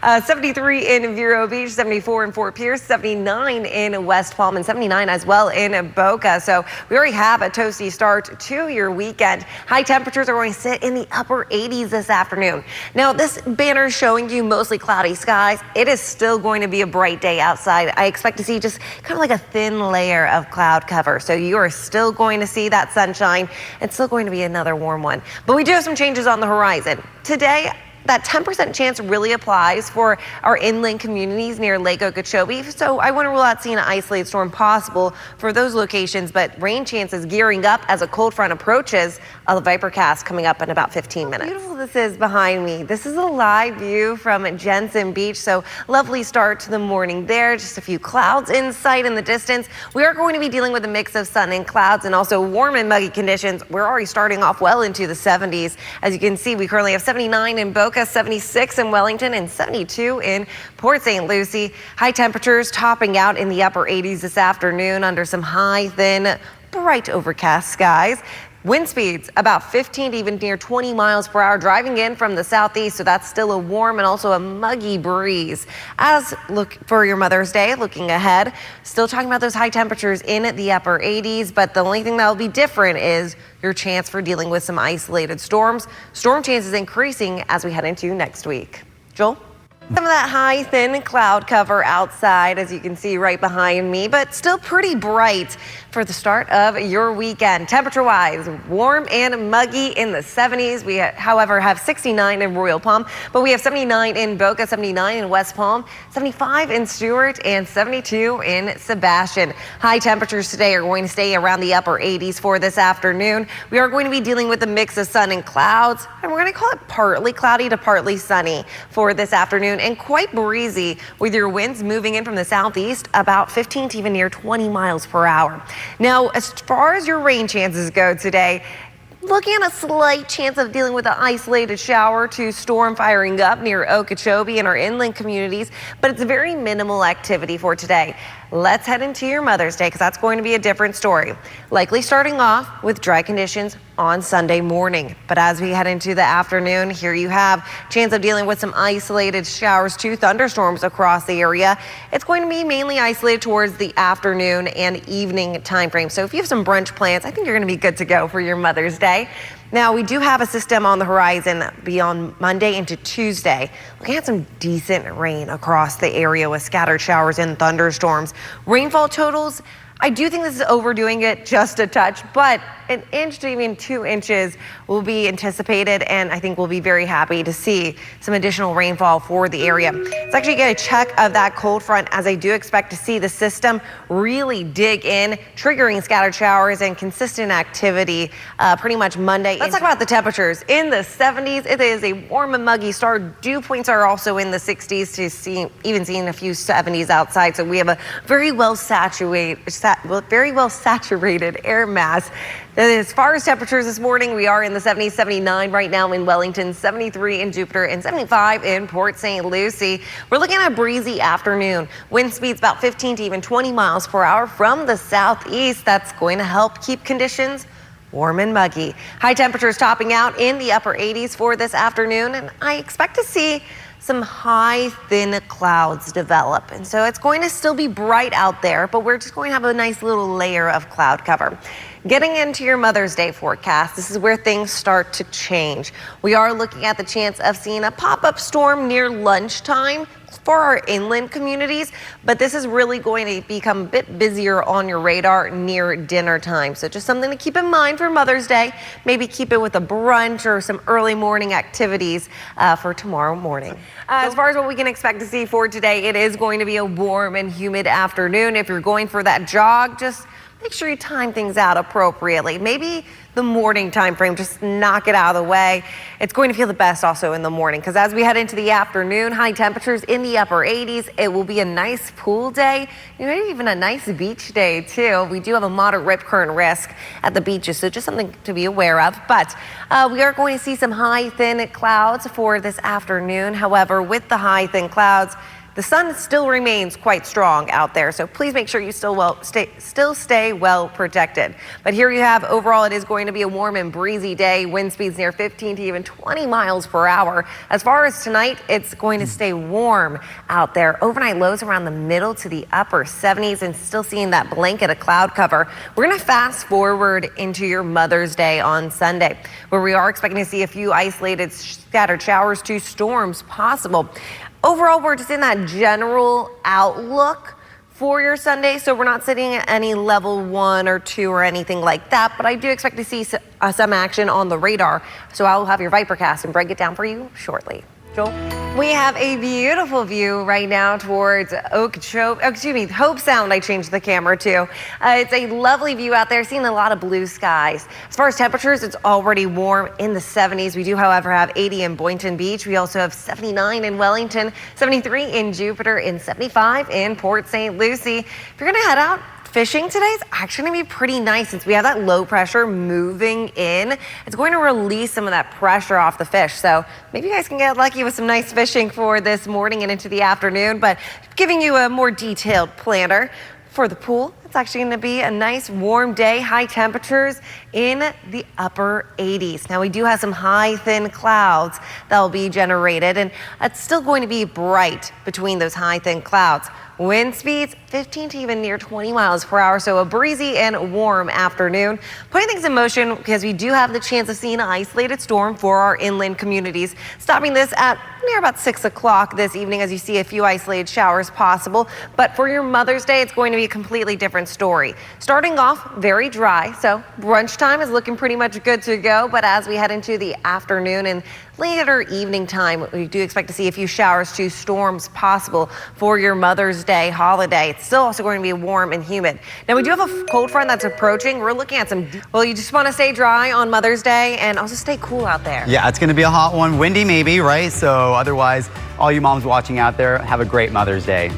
73 in Vero Beach, 74 in Fort Pierce, 79 in West Palm, and 79 as well in Boca. So we already have a toasty start to your weekend. High temperatures are going to sit in the upper 80s this afternoon. Now, this banner is showing you mostly cloudy skies. It is still going to be a bright day outside. I expect to see just kind of like a thin layer of cloud cover. So you are still going to see that sunshine. It's still going to be another warm one. But we do have some changes on the horizon. Today, that 10% chance really applies for our inland communities near Lake Okeechobee. So I want to rule out seeing an isolated storm possible for those locations, but rain chances gearing up as a cold front approaches. A Vipercast coming up in about 15 minutes. How beautiful this is behind me. This is a live view from Jensen Beach. So lovely start to the morning there. Just a few clouds in sight in the distance. We are going to be dealing with a mix of sun and clouds and also warm and muggy conditions. We're already starting off well into the 70s. As you can see, we currently have 79 in Boca, 76 in Wellington, and 72 in Port St. Lucie. High temperatures topping out in the upper 80s this afternoon under some high, thin, bright overcast skies. Wind speeds about 15 to even near 20 miles per hour driving in from the southeast, so that's still a warm and also a muggy breeze. As look for your Mother's Day, looking ahead, still talking about those high temperatures in the upper 80s, but the only thing that will be different is your chance for dealing with some isolated storms. Storm chances increasing as we head into next week. Joel? Some of that high, thin cloud cover outside, as you can see right behind me, but still pretty bright for the start of your weekend. Temperature-wise, warm and muggy in the 70s. We, however, have 69 in Royal Palm, but we have 79 in Boca, 79 in West Palm, 75 in Stewart, and 72 in Sebastian. High temperatures today are going to stay around the upper 80s for this afternoon. We are going to be dealing with a mix of sun and clouds, and we're going to call it partly cloudy to partly sunny for this afternoon, and quite breezy with your winds moving in from the southeast about 15 to even near 20 miles per hour. Now, as far as your rain chances go today, looking at a slight chance of dealing with an isolated shower to storm firing up near Okeechobee and our inland communities, but it's very minimal activity for today. Let's head into your Mother's Day because that's going to be a different story. Likely starting off with dry conditions on Sunday morning. But as we head into the afternoon, here you have chance of dealing with some isolated showers to thunderstorms across the area. It's going to be mainly isolated towards the afternoon and evening time frame. So if you have some brunch plans, I think you're going to be good to go for your Mother's Day. Now, we do have a system on the horizon beyond Monday into Tuesday. Looking at some decent rain across the area with scattered showers and thunderstorms. Rainfall totals, I do think this is overdoing it just a touch, but an inch to even 2 inches will be anticipated, and I think we'll be very happy to see some additional rainfall for the area. Let's actually get a check of that cold front, as I do expect to see the system really dig in, triggering scattered showers and consistent activity pretty much Monday. Let's talk about the temperatures. In the 70s, it is a warm and muggy start. Dew points are also in the 60s to even seeing a few 70s outside, so we have a very well saturated air mass. As far as temperatures this morning, we are in the 70s, 79 right now in Wellington, 73 in Jupiter, and 75 in Port St. Lucie. We're looking at a breezy afternoon. Wind speeds about 15 to even 20 miles per hour from the southeast. That's going to help keep conditions warm and muggy. High temperatures topping out in the upper 80s for this afternoon, and I expect to see some high, thin clouds develop. And so it's going to still be bright out there, but we're just going to have a nice little layer of cloud cover. Getting into your Mother's Day forecast, this is where things start to change. We are looking at the chance of seeing a pop-up storm near lunchtime for our inland communities, but this is really going to become a bit busier on your radar near dinner time. So just something to keep in mind for Mother's Day. Maybe keep it with a brunch or some early morning activities for tomorrow morning. As far as what we can expect to see for today, it is going to be a warm and humid afternoon. If you're going for that jog, just make sure you time things out appropriately. Maybe the morning time frame, just knock it out of the way. It's going to feel the best also in the morning because as we head into the afternoon, high temperatures in the upper 80s. It will be a nice pool day, even a nice beach day too. We do have a moderate rip current risk at the beaches, so just something to be aware of. But we are going to see some high, thin clouds for this afternoon. However, with the high, thin clouds, the sun still remains quite strong out there, so please make sure you still stay well protected. But here you have, overall, it is going to be a warm and breezy day. Wind speeds near 15 to even 20 miles per hour. As far as tonight, it's going to stay warm out there. Overnight lows around the middle to the upper 70s, and still seeing that blanket of cloud cover. We're going to fast forward into your Mother's Day on Sunday, where we are expecting to see a few isolated scattered showers to storms possible. Overall, we're just in that general outlook for your Sunday, so we're not sitting at any level 1 or 2 or anything like that, but I do expect to see some action on the radar, so I'll have your Vipercast and break it down for you shortly. Joel? We have a beautiful view right now towards Hope Sound. I changed the camera to. It's a lovely view out there, seeing a lot of blue skies. As far as temperatures, it's already warm in the 70s. We do, however, have 80 in Boynton Beach. We also have 79 in Wellington, 73 in Jupiter, and 75 in Port St. Lucie. If you're going to head out fishing today, is actually going to be pretty nice since we have that low pressure moving in. It's going to release some of that pressure off the fish. So maybe you guys can get lucky with some nice fishing for this morning and into the afternoon. But giving you a more detailed planner for the pool, it's actually going to be a nice warm day, high temperatures in the upper 80s. Now we do have some high thin clouds that will be generated, and it's still going to be bright between those high thin clouds. Wind speeds 15 to even near 20 miles per hour, so a breezy and warm afternoon. Putting things in motion because we do have the chance of seeing an isolated storm for our inland communities. Stopping this at near about 6 o'clock this evening as you see a few isolated showers possible. But for your Mother's Day, it's going to be a completely different story. Starting off very dry, so brunch time is looking pretty much good to go. But as we head into the afternoon and later evening time, we do expect to see a few showers to storms possible for your Mother's Day holiday. It's still also going to be warm and humid. Now we do have a cold front that's approaching. We're looking at well, you just want to stay dry on Mother's Day and also stay cool out there. Yeah, it's going to be a hot one, windy maybe, right? So otherwise, all you moms watching out there, have a great Mother's Day.